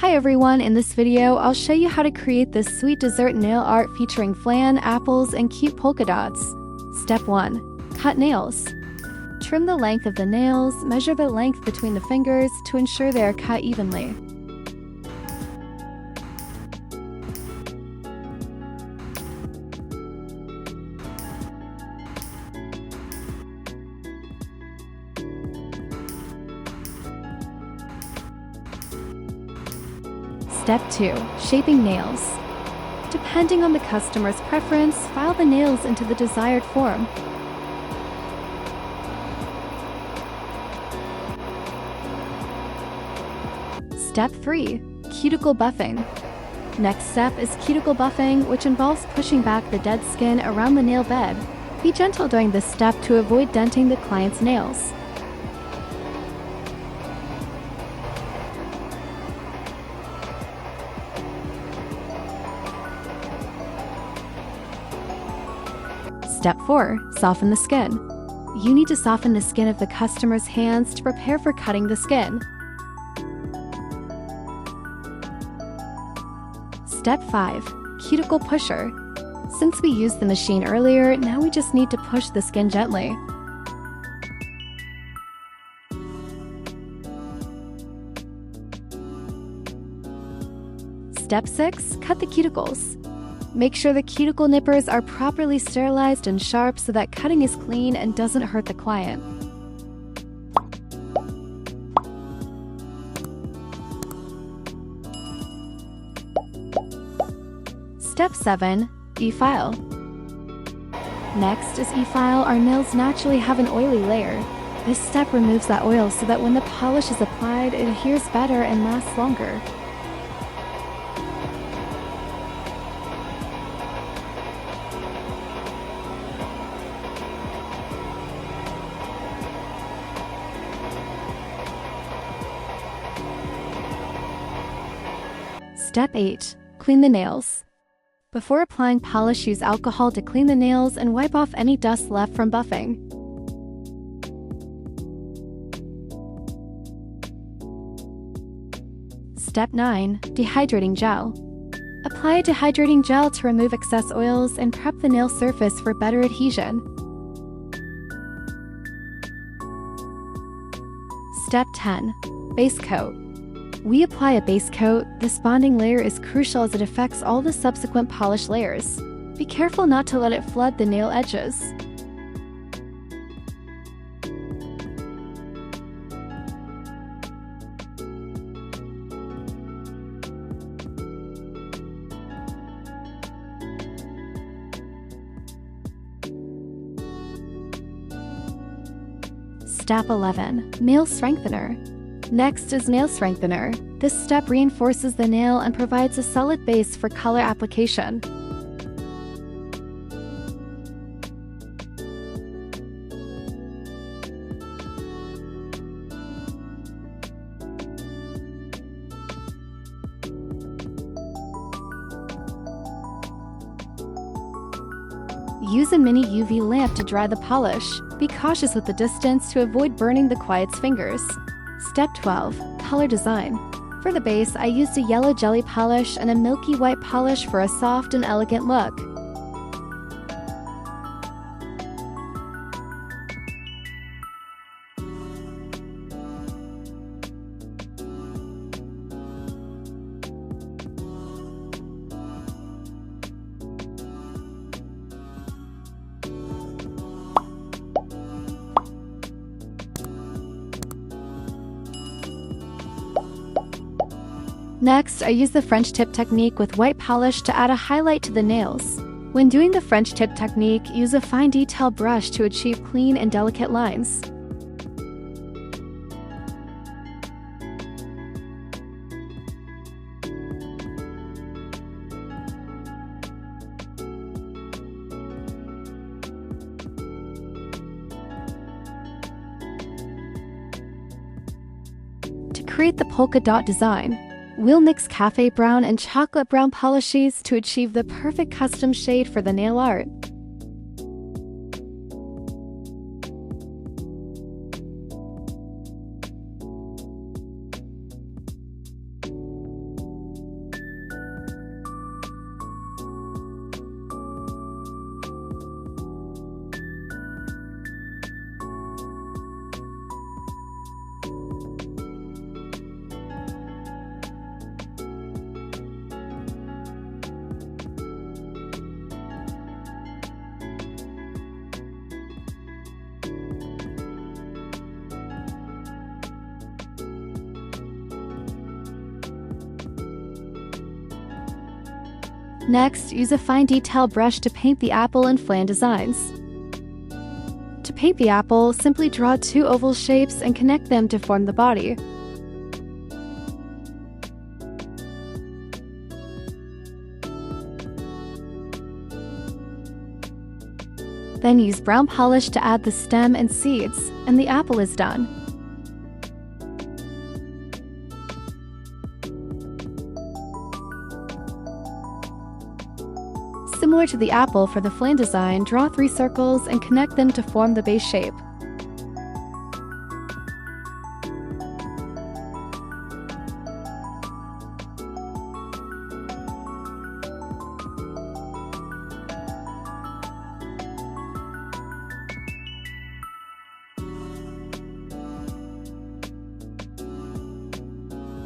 Hi everyone, in this video, I'll show you how to create this sweet dessert nail art featuring flan, apples, and cute polka dots. Step 1. Cut nails. Trim the length of the nails, measure the length between the fingers to ensure they are cut evenly. Step 2. Shaping nails. Depending on the customer's preference, file the nails into the desired form. Step 3. Cuticle buffing. Next step is cuticle buffing, which involves pushing back the dead skin around the nail bed. Be gentle during this step to avoid denting the client's nails. Step 4. Soften the skin. You need to soften the skin of the customer's hands to prepare for cutting the skin. Step 5. Cuticle pusher. Since we used the machine earlier, now we just need to push the skin gently. Step 6. Cut the cuticles. Make sure the cuticle nippers are properly sterilized and sharp so that cutting is clean and doesn't hurt the client. Step 7. E-file. Next is e-file. Our nails naturally have an oily layer. This step removes that oil so that when the polish is applied, it adheres better and lasts longer. Step 8. Clean the nails. Before applying polish, use alcohol to clean the nails and wipe off any dust left from buffing. Step 9. Dehydrating gel. Apply a dehydrating gel to remove excess oils and prep the nail surface for better adhesion. Step 10. Base coat. We apply a base coat. This bonding layer is crucial as it affects all the subsequent polish layers. Be careful not to let it flood the nail edges. Step 11. Nail strengthener. Next is nail strengthener. This step reinforces the nail and provides a solid base for color application. Use a mini UV lamp to dry the polish. Be cautious with the distance to avoid burning the client's fingers. Step 12. Color design. For the base, I used a yellow jelly polish and a milky white polish for a soft and elegant look. Next, I use the French tip technique with white polish to add a highlight to the nails. When doing the French tip technique, use a fine detail brush to achieve clean and delicate lines. To create the polka dot design, we'll mix café brown and chocolate brown polishes to achieve the perfect custom shade for the nail art. Next, use a fine detail brush to paint the apple and flan designs. To paint the apple, simply draw 2 oval shapes and connect them to form the body. Then use brown polish to add the stem and seeds, and the apple is done. Similar to the apple for the flan design, draw 3 circles and connect them to form the base shape.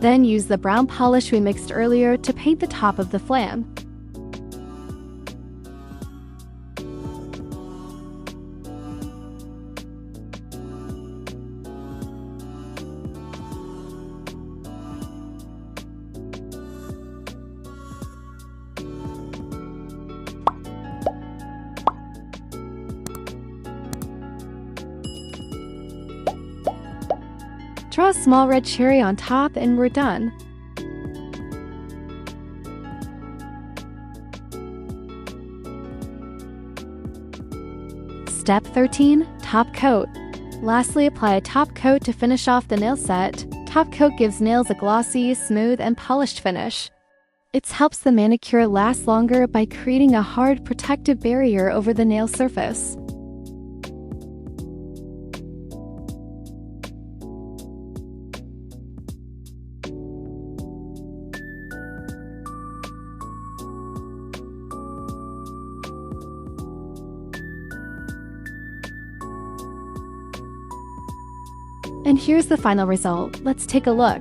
Then use the brown polish we mixed earlier to paint the top of the flan. Draw a small red cherry on top and we're done. Step 13. Top coat. Lastly, apply a top coat to finish off the nail set. Top coat gives nails a glossy, smooth, and polished finish. It helps the manicure last longer by creating a hard, protective barrier over the nail surface. And here's the final result. Let's take a look.